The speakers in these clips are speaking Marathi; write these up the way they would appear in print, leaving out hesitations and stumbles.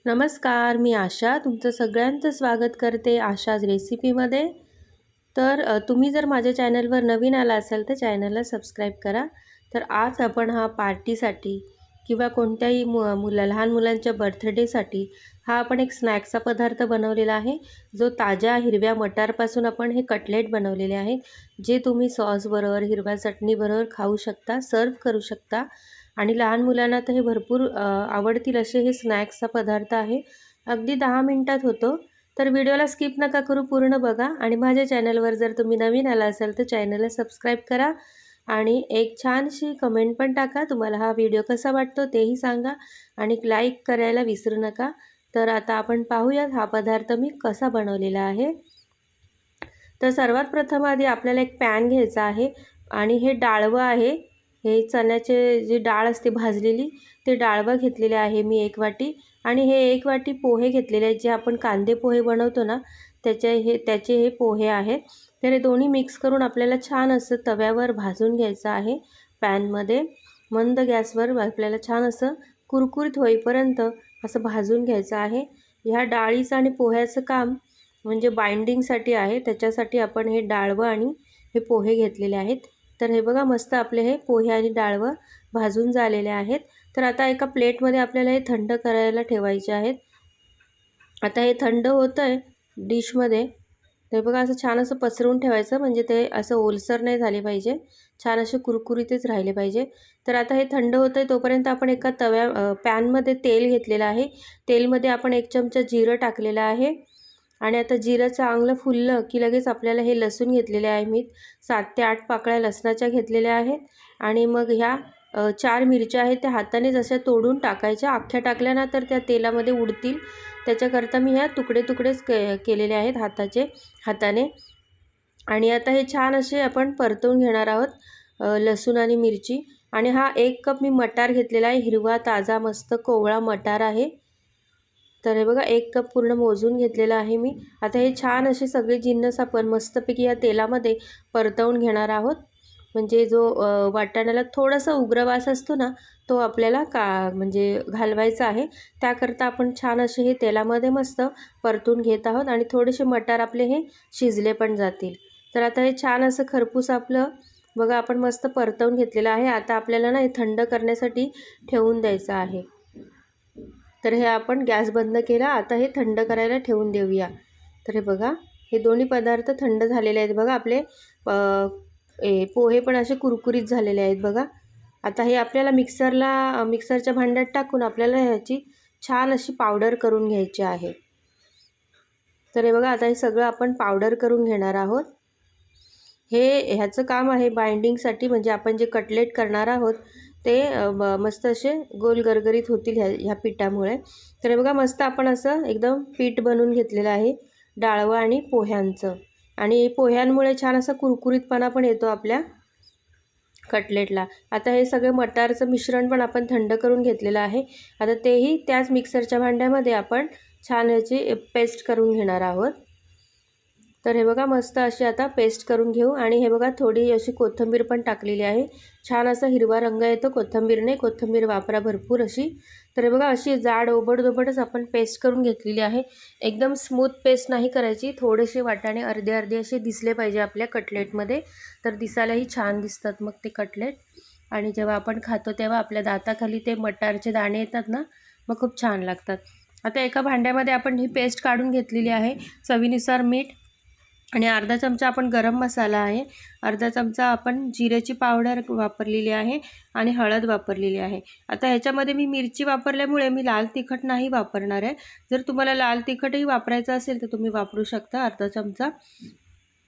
नमस्कार, मी आशा तुमचं सगळ्यांचं स्वागत करते आशाज रेसिपीमध्ये। तुम्ही जर माझ्या चॅनलवर नवीन आला असाल तर चॅनलला सबस्क्राईब करा। तर आज आपण हा पार्टीसाठी किंवा कोणत्याही लहान मुलांच्या बर्थडेसाठी हा आपण एक स्नॅक्सचा पदार्थ बनवलेला आहे, जो ताज्या हिरव्या मटारपासून आपण हे कटलेट बनवलेले आहेत, जे तुम्ही सॉसबरोबर, हिरव्या चटणीबरोबर खाऊ शकता, सर्व्ह करू शकता। आणि लहान मुलांना तर हे भरपूर आवडतील असे हे स्नॅक्सचा पदार्थ आहे। अगदी 10 मिनिटात होतो। तर व्हिडिओला स्किप नका करू, पूर्ण बघा। आणि माझ्या चॅनलवर जर तुम्ही नवीन आला असाल तर चॅनलला सबस्क्राईब करा आणि एक छानशी कमेंट पण टाका। तुम्हाला हा व्हिडिओ कसा वाटतो तेही सांगा आणि लाईक करायला विसरू नका। तर आता आपण पाहूया हा पदार्थ मी कसा बनवलेला आहे। तर सर्वात प्रथम आधी आपल्याला एक पॅन घ्यायचा आहे आणि हे डाळवं आहे, हे चण्याचे जी डाळ असते भाजलेली, ते डाळवं घेतलेले आहे मी 1 वाटी। आणि हे 1 वाटी पोहे घेतलेले आहेत, जे आपण कांदे पोहे बनवतो ना त्याचे हे पोहे आहेत। तर हे दोन्ही मिक्स करून आपल्याला छान असं तव्यावर भाजून घ्यायचं आहे। पॅनमध्ये मंद गॅसवर आपल्याला छान असं कुरकुरीत होईपर्यंत असं भाजून घ्यायचं आहे। ह्या डाळीचं आणि पोह्याचं काम म्हणजे बाइंडिंगसाठी आहे, त्याच्यासाठी आपण हे डाळवं आणि हे पोहे घेतलेले आहेत। तर हे बघा, मस्त आपले हे पोहे आणि डाळवं भाजून झालेले आहेत। तर आता एका प्लेटमध्ये आपल्याला हे थंड करायला ठेवायचे आहेत। आता हे थंड होतंय डिशमध्ये, ते बघा असं छान असं पसरवून ठेवायचं, म्हणजे ते असं ओलसर नाही झाले पाहिजे, छान असे कुरकुरीतच राहिले पाहिजे। तर आता हे थंड होतंय तोपर्यंत आपण एका पॅनमध्ये तेल घेतलेलं आहे। तेलमध्ये आपण 1 चमचा जिरं टाकलेलं आहे आणि आता जिरं चांगलं फुललं की लगेच आपल्याला हे लसूण घेतलेले आहे मी 7 ते 8 पाकळ्या लसणाच्या घेतलेल्या आहेत। आणि मग ह्या 4 मिरच्या आहेत, त्या हाताने जशा तोडून टाकायच्या, अख्ख्या टाकल्या ना तर त्या तेलामध्ये उडतील, त्याच्याकरता मी ह्या तुकडेच केलेले आहेत हाताने। आणि आता हे छान असे आपण परतवून घेणार आहोत लसूण आणि मिरची। आणि हा 1 कप मी मटार घेतलेला आहे, हिरवा ताजा मस्त कोवळा मटार आहे। तर हे बघा 1 कप पूर्ण मोजून घेतलेला आहे मी। आता हे छान असे सगळे जिन्नस आपण मस्तपैकी या तेलामध्ये परतवून घेणार आहोत, म्हणजे जो वाटाण्याला थोडासा उग्रवास असतो ना, तो आपल्याला म्हणजे घालवायचा आहे। त्याकरता आपण छान असे हे तेलामध्ये मस्त परतून घेत आहोत आणि थोडेसे मटार आपले हे शिजले पण जातील। तर आता हे छान असं खरपूस आपलं बघा आपण मस्त परतवून घेतलेलं आहे। आता आपल्याला ना हे थंड करण्यासाठी ठेवून द्यायचं आहे। तर हे आपण गॅस बंद केला, आता हे थंड करायला ठेवून देऊया। तर हे बघा, हे दोन्ही पदार्थ थंड झालेले आहेत बघा, आपले पोहे पण असे कुरकुरीत झालेले आहेत बघा। आता हे आपल्याला मिक्सरच्या भांड्यात टाकून आपल्याला ह्याची छान अशी पावडर करून घ्यायची आहे। तर हे बघा, आता हे सगळं आपण पावडर करून घेणार आहोत। ह्याचं काम आहे बाइंडिंगसाठी, म्हणजे आपण जे कटलेट करणार आहोत ते मस्त असे गोल गरगरीत होतील ह्या पिठामुळे। तर हे बघा, मस्त आपण असं एकदम पीठ बनवून घेतलेलं आहे डाळवं आणि पोह्यांचं। आणि पोह्यांमुळे छान असा कुरकुरीतपणा पण येतो आपल्या कटलेटला। आता हे सगळे मटारचं मिश्रण पण आपण थंड करून घेतलेलं आहे। आता तेही त्याच मिक्सरच्या भांड्यामध्ये आपण छान याची पेस्ट करून घेणार आहोत। तर हे बघा, मस्त अशी आता पेस्ट करून घेऊ। आणि हे बघा, थोडी अशी कोथिंबीर पण टाकलेली आहे, छान असा हिरवा रंग येतो कोथिंबीरने, कोथिंबीर वापरा भरपूर अशी। तर हे बघा, अशी जाड ओबडधोबडच आपण पेस्ट करून घेतलेली आहे, एकदम स्मूथ पेस्ट नाही करायची। थोडेसे वाटाणे अर्धे अर्धे असे दिसले पाहिजे आपल्या कटलेटमध्ये, तर दिसायलाही छान दिसतात मग ते कटलेट। आणि जेव्हा आपण खातो तेव्हा आपल्या दाताखाली ते मटारचे दाणे येतात ना, मग खूप छान लागतात। आता एका भांड्यामध्ये आपण ही पेस्ट काढून घेतलेली आहे, चवीनुसार मीठ आणि अर्धा चमचा आपण गरम मसाला आहे, अर्धा चमचा आपण जिऱ्याची पावडर वापरलेली आहे आणि हळद वापरलेली आहे। आता ह्याच्यामध्ये मी मिरची वापरल्यामुळे मी लाल तिखट नाही वापरणार आहे। जर तुम्हाला लाल तिखटही वापरायचं असेल तर तुम्ही वापरू शकता अर्धा चमचा।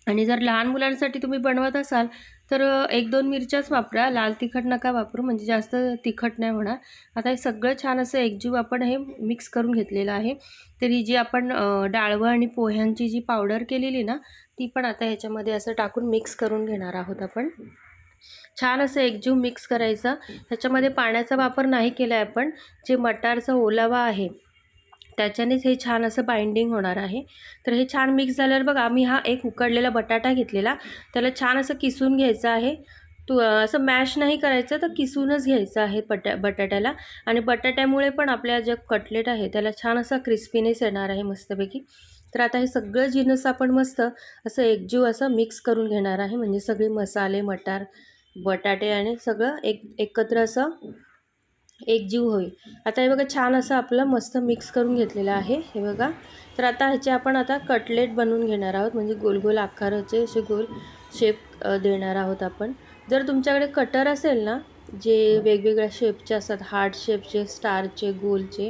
आणि जर लहान मुलांसाठी तुम्ही बनवत असाल तर 1-2 मिरच्याच वापरा, लाल तिखट नका वापरू, म्हणजे जास्त तिखट नाही होणार। आता हे सगळं छान असं एकजीव आपण हे मिक्स करून घेतलेलं आहे। तर ही जी आपण डाळवं आणि पोह्यांची जी पावडर केलेली ना, ती पण आता ह्याच्यामध्ये असं टाकून मिक्स करून घेणार आहोत आपण। छान असं एकजीव मिक्स करायचं, ह्याच्यामध्ये पाण्याचा वापर नाही केला आहे आपण, जे मटारचा ओलावा आहे त्याच्यानेच हे छान असं बाइंडिंग होणार आहे। तर हे छान मिक्स झाल्यावर बघा, आम्ही हा एक उकडलेला बटाटा घेतलेला, त्याला छान असं किसून घ्यायचं आहे। असं मॅश नाही करायचं, तर किसूनच घ्यायचं आहे बटाट्याला. आणि बटाट्यामुळे पण आपल्या जे कटलेट आहे त्याला छान असा क्रिस्पीनेस येणार आहे मस्तपैकी. तर आता हे सगळं जिन्नस आपण मस्त असं एकजीव असं मिक्स करून घेणार आहे, म्हणजे सगळे मसाले, मटार, बटाटे आणि सगळं एकत्र असं एकजीव होईल. आता हे बघा छान असं आपलं मस्त मिक्स करून घेतलेलं आहे हे बघा. तर आता ह्याचे आपण आता कटलेट बनवून घेणार आहोत, म्हणजे गोल गोल आकाराचे असे गोल शेप देणार आहोत आपण. जर तुमच्याकडे कटर असेल ना, जे वेगवेगळ्या शेपचे असतात, हार्ट शेपचे, स्टारचे, गोलचे,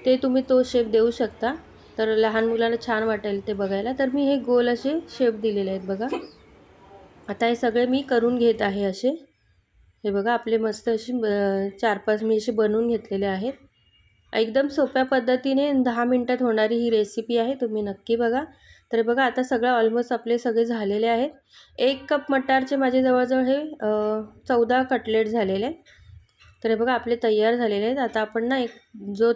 ते तुम्ही तो शेप देऊ शकता. तर लहान मुलांना छान वाटेल ते बघायला. तर मी हे गोल असे शेप दिलेले आहेत बघा. आता हे सगळे मी करून घेत आहे असे. हे बघा आपले मस्त अशी 4-5 मी असे बनवून घेतलेले आहेत. एकदम सोप्या पद्धतीने 10 मिनिटात होणारी ही रेसिपी आहे, तुम्ही नक्की बघा. तर बघा आता सगळं ऑलमोस्ट आपले सगळे झालेले आहेत. 1 कप मटारचे माझे जवळजवळ हे 14 कटलेट झालेले. तर हे बघा आपले तयार झालेले आहेत. आता आपण ना एक जो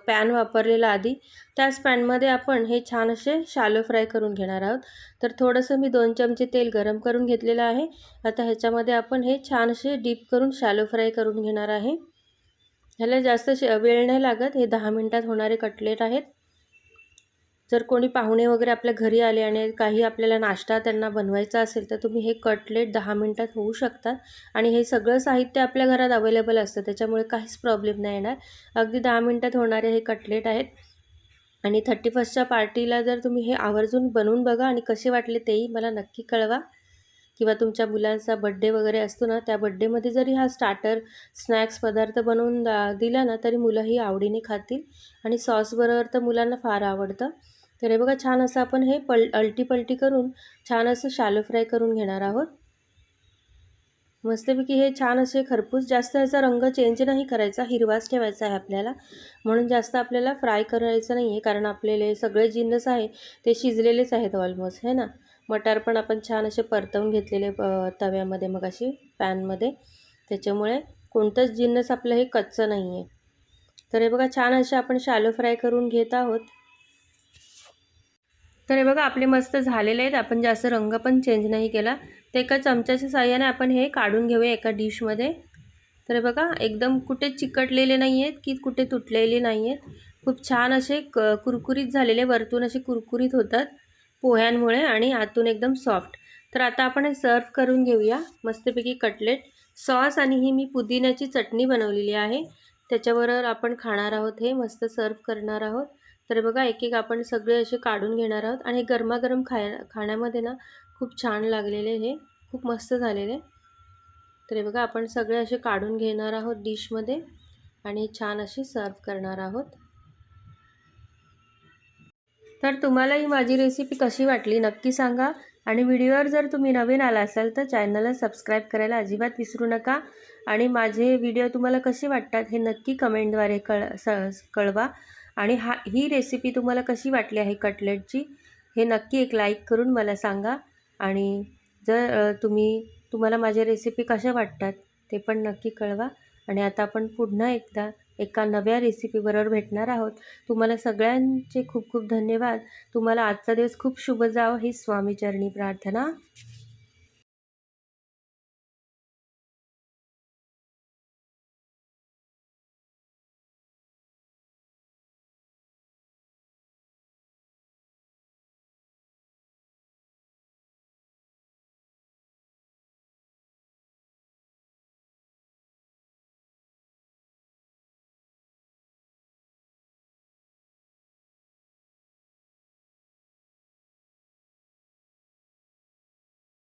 पॅन वापरलेला आधी, त्याच पॅनमध्ये आपण हे छान असे शॅलो फ्राय करून घेणार आहोत. तर थोडंसं मी 2 चमचे तेल गरम करून घेतलेलं आहे. आता ह्याच्यामध्ये आपण हे छान असे डीप करून शॅलो फ्राय करून घेणार आहे. ह्याला जास्त वेळ नाही लागत, हे 10 मिनिटात होणारे कटलेट आहेत. जर कोणी पाहुणे वगैरे आपल्या घरी आले आणि काही आपल्याला नाश्ता त्यांना बनवायचा असेल, तर तुम्ही हे कटलेट 10 मिनिटात होऊ शकतात. आणि हे सगळं साहित्य आपल्या घरात अवेलेबल असतं, त्याच्यामुळे काहीच प्रॉब्लेम नाही येणार. अगदी 10 मिनिटात होणारे हे कटलेट आहेत. आणि 31च्या पार्टीला जर तुम्ही हे आवर्जून बनवून बघा आणि कसे वाटले तेही मला नक्की कळवा. किंवा तुमच्या मुलांचा बड्डे वगैरे असतो ना, त्या बड्डेमध्ये जरी हा स्टार्टर स्नॅक्स पदार्थ बनवून दिला ना, तरी मुलंही आवडीने खातील. आणि सॉसबरोबर तर मुलांना फार आवडतं. तर हे बघा छान असं आपण हे अलटी-पलटी करून छान असं शॅलो फ्राय करून घेणार आहोत. मस्तपैकी हे छान असे खरपूस, जास्त याचा रंग चेंज नाही करायचा, हिरवाच ठेवायचा आहे आपल्याला. म्हणून जास्त आपल्याला फ्राय करायचं नाही आहे, कारण आपल्याला सगळे जिन्नस आहे ते शिजलेलेच आहेत ऑलमोस्ट, है ना. मटार पण आपण छान असे परतवून घेतलेले तव्यामध्ये मगाशी पॅनमध्ये, त्याच्यामुळे कोणतंच जिन्नस आपलं हे कच्चं नाही आहे. तर हे बघा छान असे आपण शॅलो फ्राय करून घेत आहोत. तर हे बघा आपले मस्त झालेले आहेत. आपण जास्त रंग पण चेंज नाही केला. तर एका चमच्याच्या साहाय्याने आपण हे काढून घेऊया एका डिशमध्ये. तर हे बघा एकदम कुठे चिकटलेले नाही आहेत की कुठे तुटलेले नाही आहेत. खूप छान असे कुरकुरीत झालेले, वरतून असे कुरकुरीत होतात पोह्यांमुळे आणि आतून एकदम सॉफ्ट. तर आता आपण हे सर्व करून घेऊया मस्तपैकी कटलेट. सॉस आणि ही मी पुदिन्याची चटणी बनवलेली आहे, त्याच्याबरोबर आपण खाणार आहोत, हे मस्त सर्व करणार आहोत. तर बघा एक एक आपण सगळे असे काढून घेणार आहोत आणि गरमागरम खाण्यामध्ये ना खूप छान लागलेले, हे खूप मस्त झालेले. तर बघा आपण सगळे असे काढून घेणार आहोत डिशमध्ये आणि छान अशी सर्व करणार आहोत. तर तुम्हाला ही माझी रेसिपी कशी वाटली नक्की सांगा. आणि व्हिडिओवर जर तुम्ही नवीन आला असाल तर चॅनलला सबस्क्राईब करायला अजिबात विसरू नका. आणि माझे व्हिडिओ तुम्हाला कसे वाटतात हे नक्की कमेंटद्वारे कळवा. आणि ही रेसिपी तुम्हाला कशी वाटली आहे कटलेटची, हे नक्की एक लाईक करून मला सांगा. आणि जर तुम्हाला माझ्या रेसिपी कशा वाटतात ते पण नक्की कळवा. आणि आता आपण पुन्हा एकदा एका नव्या रेसिपीबरोबर भेटणार आहोत. तुम्हाला सगळ्यांचे खूप खूप धन्यवाद. तुम्हाला आजचा दिवस खूप शुभ जावो ही स्वामीचरणी प्रार्थना.